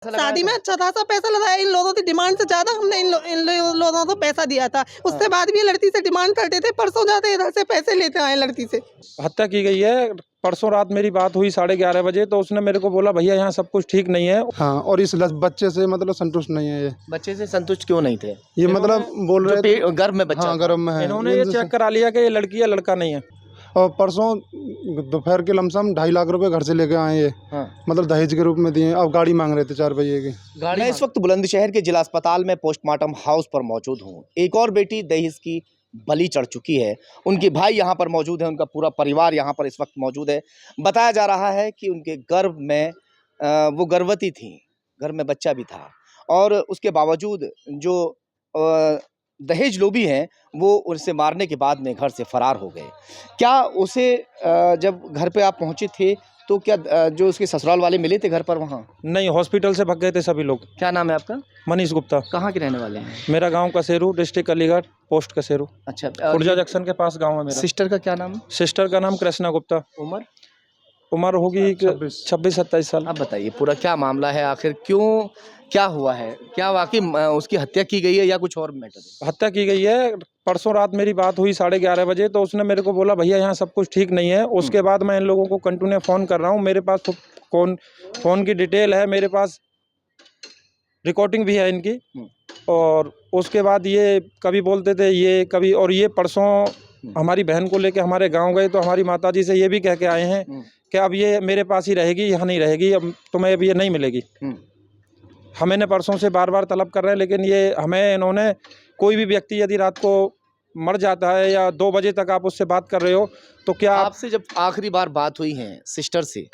शादी में अच्छा खासा पैसा लगाया, इन लोगों की डिमांड से ज्यादा हमने इन लोगों को पैसा दिया था। उसके बाद भी लड़की से डिमांड करते थे, परसों जाते इधर से पैसे लेते आए लड़की से। हत्या की गई है। परसों रात मेरी बात हुई 11:30 बजे, तो उसने मेरे को बोला भैया यहाँ सब कुछ ठीक नहीं है। हाँ, और इस बच्चे से मतलब संतुष्ट नहीं है। ये बच्चे से संतुष्ट क्यों नहीं थे? ये मतलब बोल रहे थे गर्भ में बच्चा हाँ, गर्भ में है। इन्होंने ये चेक करा लिया कि ये लड़की है, लड़का नहीं है। और परसों दोपहर के लमसम 2.5 लाख रुपए घर से लेके आए ये। हाँ। मतलब दहेज के रूप में दिए। अब गाड़ी मांग रहे थे 4 पहिए की। मैं इस वक्त बुलंदशहर के जिला अस्पताल में पोस्टमार्टम हाउस पर मौजूद हूँ। एक और बेटी दहेज की बलि चढ़ चुकी है। उनके भाई यहाँ पर मौजूद है, उनका पूरा परिवार यहाँ पर इस वक्त मौजूद है। बताया जा रहा है कि उनके गर्भ में वो गर्भवती थी, गर्भ में बच्चा भी था, और उसके बावजूद जो दहेज लोभी हैं वो उनसे मारने के बाद में घर से फरार हो गए। क्या उसे जब घर पे आप पहुँचे थे तो क्या जो उसके ससुराल वाले मिले थे घर पर वहाँ? नहीं, हॉस्पिटल से भाग गए थे सभी लोग। क्या नाम है आपका? मनीष गुप्ता। कहाँ के रहने वाले हैं? मेरा गांव कसेरू, डिस्ट्रिक्ट अलीगढ़, पोस्ट कसेरू। अच्छा, खुर्जा जंक्शन के पास गांव है मेरा। सिस्टर का क्या नाम है? सिस्टर का नाम कृष्णा गुप्ता। उम्र होगी 26-27 साल। अब बताइए पूरा क्या मामला है, आखिर क्यों, क्या हुआ है, क्या वाकई उसकी हत्या की गई है या कुछ और मैटर है? हत्या की गई है। परसों रात मेरी बात हुई 11:30 बजे, तो उसने मेरे को बोला भैया यहाँ सब कुछ ठीक नहीं है। उसके बाद मैं इन लोगों को कंटिन्यू फ़ोन कर रहा हूँ। मेरे पास फ़ोन की डिटेल है, मेरे पास रिकॉर्डिंग भी है इनकी। और उसके बाद ये कभी बोलते थे ये कभी, और ये परसों हमारी बहन को लेके हमारे गांव गए तो हमारी माताजी से ये भी कह के आए हैं कि अब ये मेरे पास ही रहेगी, यहाँ नहीं रहेगी, अब तुम्हें अब ये नहीं मिलेगी। हमें ने परसों से बार बार तलब कर रहे हैं, लेकिन ये हमें इन्होंने, कोई भी व्यक्ति यदि रात को मर जाता है या 2 बजे तक आप उससे बात कर रहे हो तो क्या आपसे जब आखिरी बार बात हुई है सिस्टर से,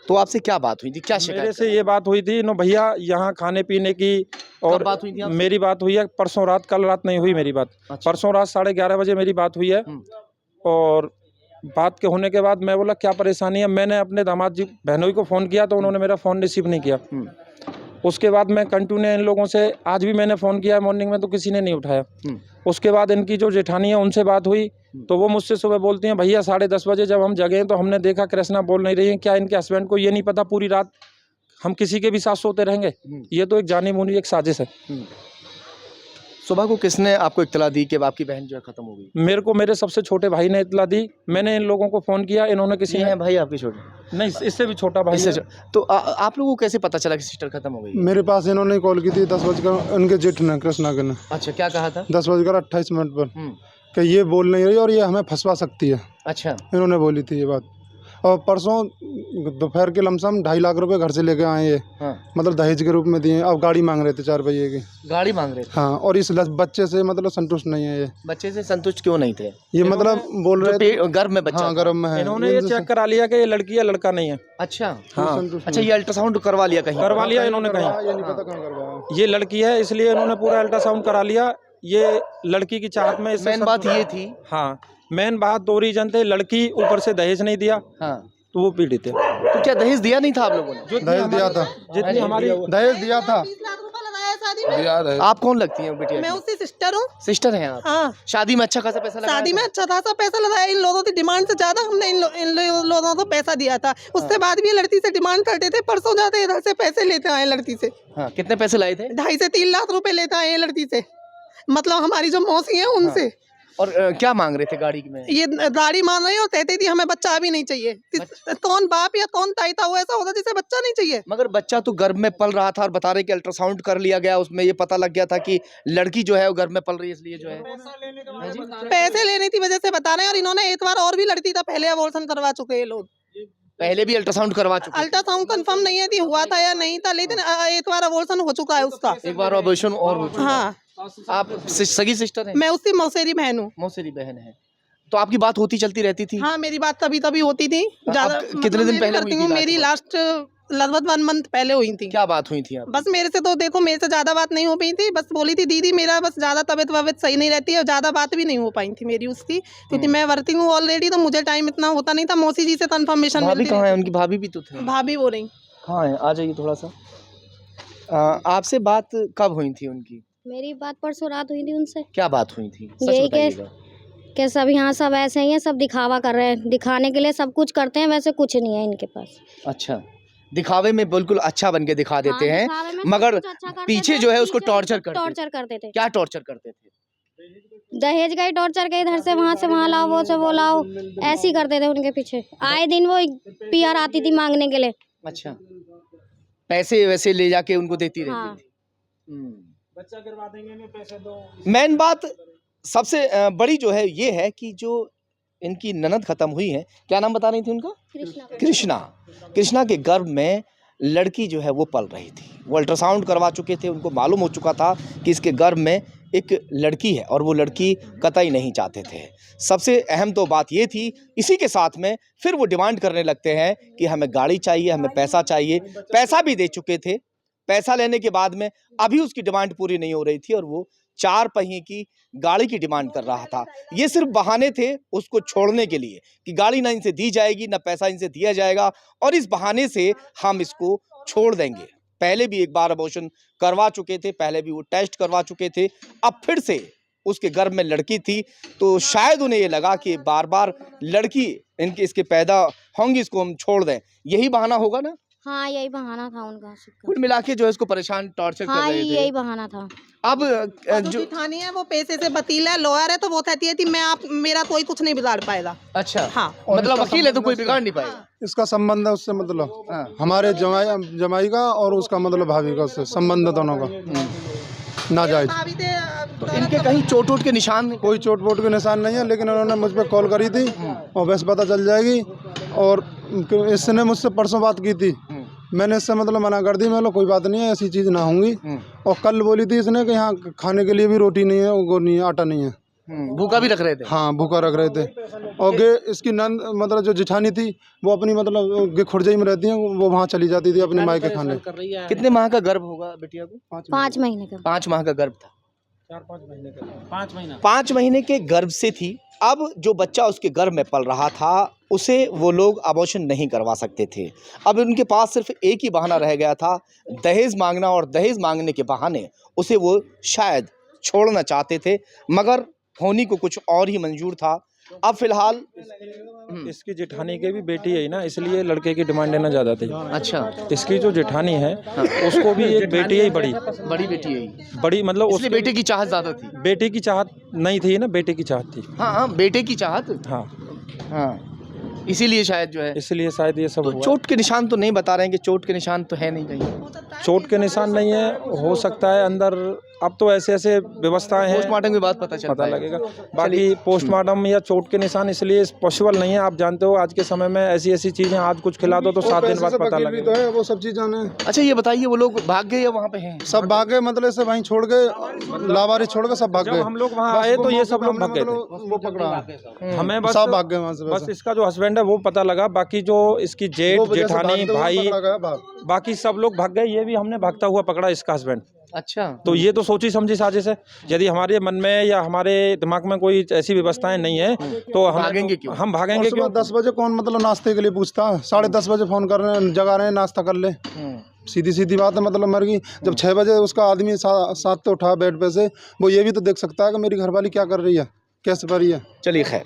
तो आपसे क्या बात हुई थी, क्या शिकायत? मेरे से ये बात हुई थी नो भैया यहाँ खाने पीने की। और बात हुई थी आपसे? मेरी बात हुई है परसों रात, कल रात नहीं हुई मेरी बात। अच्छा। परसों रात 11:30 बजे मेरी बात हुई है। और बात के होने के बाद मैं बोला क्या परेशानी है। मैंने अपने दामाद जी बहनोई को फ़ोन किया तो उन्होंने मेरा फ़ोन रिसीव नहीं किया। उसके बाद मैं कंटिन्यू इन लोगों से, आज भी मैंने फ़ोन किया मॉर्निंग में तो किसी ने नहीं उठाया। उसके बाद इनकी जो जेठानी है उनसे बात हुई तो वो मुझसे सुबह बोलती हैं भैया 10:30 बजे जब हम जगे तो हमने देखा कृष्णा बोल नहीं रही है। क्या इनके हस्बैंड को ये नहीं पता पूरी रात हम किसी के भी साथ सोते रहेंगे? ये तो एक जानी मानी एक साजिश है। सुबह को किसने आपको इत्तला दी कि आपकी बहन जो है खत्म हो गई? मेरे को मेरे सबसे छोटे भाई ने इत्तला दी। मैंने इन लोगों को फ़ोन किया, इन्होंने किसी ने, भाई आपके छोटे? नहीं इससे भी छोटा भाई है। तो आप लोगों को कैसे पता चला कि सिस्टर खत्म हो गई? मेरे पास इन्होंने कॉल की थी 10 बजकर, उनके जेठ ने, कृष्णा के ने। अच्छा, क्या कहा था? 10:28 पर कि ये बोल नहीं रही और ये हमें फंसवा सकती है। अच्छा, इन्होंने बोली थी ये बात। और परसों दोपहर के लमसम 2.5 लाख रुपए घर से लेके आए ये। हाँ। मतलब दहेज के रूप में दिए। अब गाड़ी मांग रहे थे 4 पहिए की। गाड़ी मांग रहे थे? हाँ, और इस बच्चे से मतलब संतुष्ट नहीं है ये। बच्चे से संतुष्ट क्यों नहीं थे? ये मतलब बोल रहे थे गर्भ में बच्चा? हाँ, गर्भ में है। इन्होंने ये चेक करा लिया कि ये लड़की है, लड़का नहीं है। अच्छा, हाँ। अच्छा, ये अल्ट्रासाउंड करवा लिया कहीं? करवा लिया इन्होंने कहीं, ये नहीं पता कहाँ करवाया। ये लड़की है इसलिए इन्होंने पूरा अल्ट्रासाउंड करा लिया। ये लड़की की चाहत में मेन बात ये थी। हाँ, मेन बात 2 रीजन थे। लड़की ऊपर से दहेज नहीं दिया। हाँ, तो वो पीड़ित है। तो क्या दहेज दिया नहीं था आप लोगों ने? दहेज दिया था, जितनी हमारी दहेज दिया था। 20 लाख रुपए लगाया शादी में। आप कौन लगती हैं बेटी? मैं उसकी सिस्टर हूँ। सिस्टर हैं आप? हाँ। शादी में अच्छा खासा पैसा लगाया? शादी में अच्छा खासा पैसा लगाया, इन लोगों की डिमांड से ज्यादा हमने इन लोगों को पैसा दिया था। उसके बाद भी लड़की से डिमांड करते थे, परसों जाते इधर से पैसे लेते आए लड़की से। हाँ, कितने पैसे लाए थे? 2.5 से 3 लाख रुपए लेते आए लड़की से, मतलब हमारी जो मौसी है उनसे। और क्या मांग रहे थे गाड़ी में? ये गाड़ी मांग रही और कहती थी हमें बच्चा भी नहीं चाहिए। कौन बाप या कौन ताई था वो ऐसा होता जिसे बच्चा नहीं चाहिए? मगर बच्चा तो गर्भ में पल रहा था और बता रहे कि अल्ट्रासाउंड कर लिया गया, उसमें ये पता लग गया था कि लड़की जो है वो गर्भ में पल रही है, इसलिए जो है पैसे लेने की वजह से बता रहे हैं। और इन्होंने एक बार और भी लड़की था पहले अबॉर्शन करवा चुके हैं लोग। पहले भी अल्ट्रासाउंड करवा चुके? अल्ट्रासाउंड कंफर्म नहीं है कि हुआ था या नहीं था, लेकिन एक बार अबॉर्शन हो चुका है उसका। एक बार अबॉर्शन और हो चुका। हाँ। आप सगी सिस्टर हैं? मैं उसकी मौसेरी बहन हूँ। मौसेरी बहन है। तो आपकी बात होती चलती रहती थी? हाँ, मेरी बात कभी कभी होती थी। ज्यादा कितने दिन पहले हुई थी? मेरी लास्ट लगभग 1 मंथ पहले हुई थी। क्या बात हुई थी आप? बस मेरे से तो देखो, मेरे से ज्यादा बात नहीं हो पाई थी। बस बोली थी दीदी मेरा बस ज्यादा तबीयत सही नहीं रहती है, और ज्यादा बात भी नहीं हो पाई थी मेरी उसकी, क्योंकि मैं वर्किंग हूँ ऑलरेडी, तो मुझे टाइम इतना होता नहीं था। मौसी जी से कंफर्मेशन भाभी कहाँ है? उनकी भाभी भी तो थे। भाभी वो रही कहाँ है? आ जाइए थोड़ा सा। आपसे बात कब हुई थी उनकी? मेरी बात परसों रात हुई थी उनसे। क्या बात हुई थी? यही कि सब यहाँ सब ऐसे ही हैं, सब दिखावा कर रहे हैं, दिखाने के लिए सब कुछ करते हैं, वैसे कुछ नहीं है इनके पास। अच्छा, दिखावे में बिल्कुल अच्छा बन के दिखा देते हाँ, हैं, दिखावे में मगर सब कुछ अच्छा करते पीछे थे, जो है उसको पीछे टॉर्चर करते थे। टॉर्चर करते थे। क्या टॉर्चर करते थे? दहेज का ही टॉर्चर के, इधर से वहाँ लाओ, वो से वो लाओ, ऐसे ही करते थे उनके पीछे। आए दिन वो पीआर आती थी मांगने के लिए। अच्छा, पैसे वैसे ले जाके उनको देती रहती हाँ। थी। बच्चा गिरवा देंगे नहीं, पैसे दो। मेन बात सबसे बड़ी जो है ये है कि जो इनकी ननद खत्म हुई है, क्या नाम बता रही थी उनका? कृष्णा। कृष्णा के गर्भ में लड़की जो है वो पल रही थी। वो अल्ट्रासाउंड करवा चुके थे, उनको मालूम हो चुका था कि इसके गर्भ में एक लड़की है और वो लड़की कतई नहीं चाहते थे। सबसे अहम तो बात ये थी, इसी के साथ में फिर वो डिमांड करने लगते हैं कि हमें गाड़ी चाहिए, हमें पैसा चाहिए। पैसा भी दे चुके थे, पैसा लेने के बाद में अभी उसकी डिमांड पूरी नहीं हो रही थी और वो 4 पहिए की गाड़ी की डिमांड कर रहा था। ये सिर्फ बहाने थे उसको छोड़ने के लिए कि गाड़ी ना इनसे दी जाएगी, ना पैसा इनसे दिया जाएगा और इस बहाने से हम इसको छोड़ देंगे। पहले भी एक बार अबॉर्शन करवा चुके थे, पहले भी वो टेस्ट करवा चुके थे, अब फिर से उसके गर्भ में लड़की थी, तो शायद उन्हें ये लगा कि बार बार लड़की इसके पैदा होंगी, इसको हम छोड़ दें। यही बहाना होगा ना? हाँ, यही बहाना था उनका। कुल मिला के जो है इसको परेशान टॉर्चर कर हाँ, रहे थे। यही बहाना था। अब जो जेठानी है वो पैसे से वकील है, लॉयर है, तो वो कहती है कि मेरा कोई कुछ नहीं बिगाड़ पाएगा। अच्छा, हाँ, मतलब वकील है तो कोई बिगाड़ नहीं पाएगा। इसका संबंध है उससे, मतलब हाँ। हमारे जमाई का और उसका मतलब भाभी का, उससे संबंध दोनों का नाजायज। तो इनके कहीं चोट के निशान? कोई चोट वोट के निशान नहीं है, लेकिन उन्होंने मुझ पर कॉल करी थी और वैसे पता चल जाएगी। और इसने मुझसे परसों बात की थी, मैंने इससे मतलब मना कर दी, मैं बोला कोई बात नहीं है, ऐसी चीज़ ना होंगी। और कल बोली थी इसने कि यहाँ खाने के लिए भी रोटी नहीं है, वो नहीं है, आटा नहीं है। भूखा भी रख रहे थे? हाँ, भूखा रख रहे थे। और इसकी नंद मतलब जो जेठानी थी वो अपनी मतलब खुर्जे में रहती है, वो वहाँ चली जाती थी अपने मायके खाने। कितने माह का गर्भ होगा बिटिया को? 5 महीने का। 5 माह का गर्भ था। 4-5 महीने का, 5 महीना। 5 महीने के गर्भ से थी। अब जो बच्चा उसके गर्भ में पल रहा था उसे वो लोग अबॉर्शन नहीं करवा सकते थे। अब उनके पास सिर्फ एक ही बहाना रह गया था, दहेज मांगना, और दहेज मांगने के बहाने उसे वो शायद छोड़ना चाहते थे, मगर होनी को कुछ और ही मंजूर था। अब फिलहाल इसकी जेठानी के भी बेटी है ना, इसलिए लड़के की डिमांड लेना ज़्यादा थी। अच्छा, इसकी जो जेठानी है उसको भी एक बेटी है, बड़ी बेटी है, बड़ी मतलब इसलिए उसके बेटे की चाहत ज्यादा थी। बेटे की चाहत नहीं थी ना, बेटे की चाहत थी। हाँ, बेटे की चाहत। हाँ, हाँ, इसीलिए शायद जो है। इसलिए शायद ये सब तो हुआ। चोट के निशान तो नहीं बता रहे हैं कि चोट के निशान तो है नहीं कहीं? चोट के निशान नहीं है, हो सकता है अंदर, अब तो ऐसे ऐसे व्यवस्थाएं हैं, पोस्टमार्टम के बाद पता लगेगा। बाकी पोस्टमार्टम या चोट के निशान इसलिए पॉसिबल नहीं है। आप जानते हो आज के समय में ऐसी ऐसी चीजें, आज कुछ खिला दो तो 7 दिन बाद पता लगेगा। तो है वो सब चीज़ें ने। अच्छा, ये बताइए वो लोग भाग गए या वहाँ पे हैं? सब भाग गए, मतलब से वहीं छोड़ के, लावारी छोड़ के सब भाग जब गए। हम लोग वहाँ आए तो ये सब लोग भाग गए थे। वो पकड़ा, हमें बस सब भाग गए वहाँ से। बस इसका जो हस्बैंड है वो पता लगा, बाकी जो इसकी जेठ, जेठानी, भाई, बाकी सब लोग भाग गए। ये भी हमने भागता हुआ पकड़ा इसका हस्बैंड। अच्छा, तो ये तो सोची समझी साजिश है। यदि हमारे मन में या हमारे दिमाग में कोई ऐसी व्यवस्थाएं नहीं है तो हम भागेंगे क्यों? हम भागेंगे क्यों? 10 बजे कौन मतलब नाश्ते के लिए पूछता, 10:30 बजे फोन कर रहे हैं, जगा रहे हैं, नाश्ता कर ले। सीधी सीधी बात है, मतलब मर गई। जब 6 बजे उसका आदमी साथ तो उठा बेड पे से, वो ये भी तो देख सकता है कि मेरी घरवाली क्या कर रही है, कैसे कर रही है। चलिए खैर,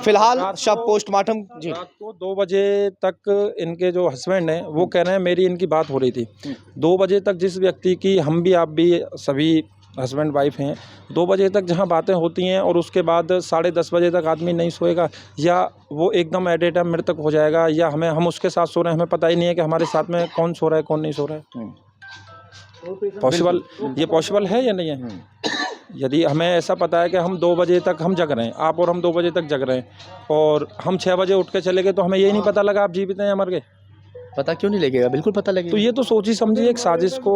फिलहाल शव पोस्टमार्टम जी। रात को 2 बजे तक इनके जो हस्बैंड हैं वो कह रहे हैं मेरी इनकी बात हो रही थी। 2 बजे तक जिस व्यक्ति की, हम भी आप भी सभी हस्बैंड वाइफ हैं, 2 बजे तक जहां बातें होती हैं और उसके बाद 10:30 बजे तक आदमी नहीं सोएगा, या वो एकदम एट ए टाइम मृतक हो जाएगा, या हम उसके साथ सो रहे हैं, हमें पता ही नहीं है कि हमारे साथ में कौन सो रहा है कौन नहीं सो रहा है। पॉसिबल, ये पॉसिबल है या नहीं है? यदि हमें ऐसा पता है कि हम 2 बजे तक हम जग रहे हैं, आप और हम 2 बजे तक जग रहे हैं, और हम 6 बजे उठ के चले गए, तो हमें यही नहीं पता लगा आप जीवित हैं या मर गए। पता क्यों नहीं लगेगा? बिल्कुल पता लगेगा। तो ये तो सोची समझी एक साजिश को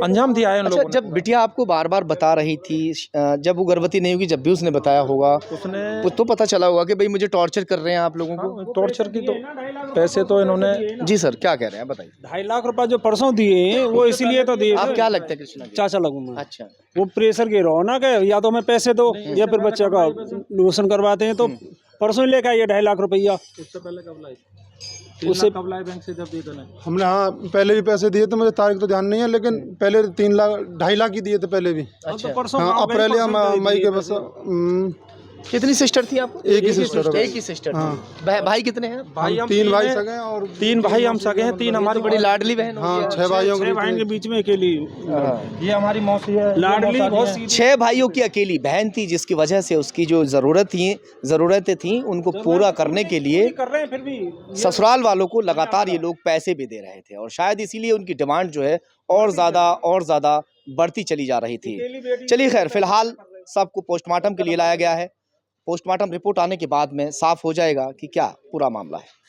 अंजाम दिया है उन लोगों ने। जब बिटिया आपको बार बार बता रही थी, जब वो गर्भवती नहीं होगी, जब भी उसने बताया होगा, उसने तो पता चला होगा कि भाई मुझे टॉर्चर कर रहे हैं आप लोगों को। टॉर्चर की तो पैसे तो इन्होंने, जी सर, क्या कह रहे हैं बताइए। 2.5 लाख रुपए जो परसों दिए वो इसीलिए तो दिए। आप क्या लगता है कृष्णा जी? चाचा लगूं मैं। अच्छा, वो प्रेशर की रौनक है, या तो हमें पैसे दो या फिर बच्चे का निवेशन करवाते हैं। तो परसों ही लेकर आइए 2.5 लाख रुपया। उससे पहले कब लाई? उससे कब लाए बैंक से जब दिए थे? हमने हाँ पहले भी पैसे दिए थे, मुझे तारीख तो ध्यान नहीं है, लेकिन पहले 2.5 लाख ही दिए थे पहले भी। तो परसों हाँ, गाँव गए, अप्रैल या परसों ही मई दिए के थे। बस कितनी सिस्टर थी आपको? एक ही सिस्टर है। एक ही सिस्टर थी। हाँ। भाई कितने हैं? भाई हम तीन भाई हैं, सगे हैं और 3 भाई हम सगे हैं, 3 हमारी बड़ी लाडली बहन होगी हाँ आप। 6 भाइयों छह भाइयों के के बीच में अकेली ये हमारी मौसी है, ये लाडली मौसा जी बहुत हैं। सीधी 6 भाइयों की अकेली बहन थी, जिसकी वजह से उसकी जो ज़रूरतें थी उनको पूरा करने के लिए कर रहे हैं फिर भी ससुराल वालों को लगातार ये लोग पैसे भी दे रहे थे और शायद इसीलिए उनकी डिमांड जो है और ज़्यादा बढ़ती चली जा रही थी। चलिए खैर, फिलहाल सबको पोस्टमार्टम के लिए लाया गया है। पोस्टमार्टम रिपोर्ट आने के बाद में साफ हो जाएगा कि क्या पूरा मामला है।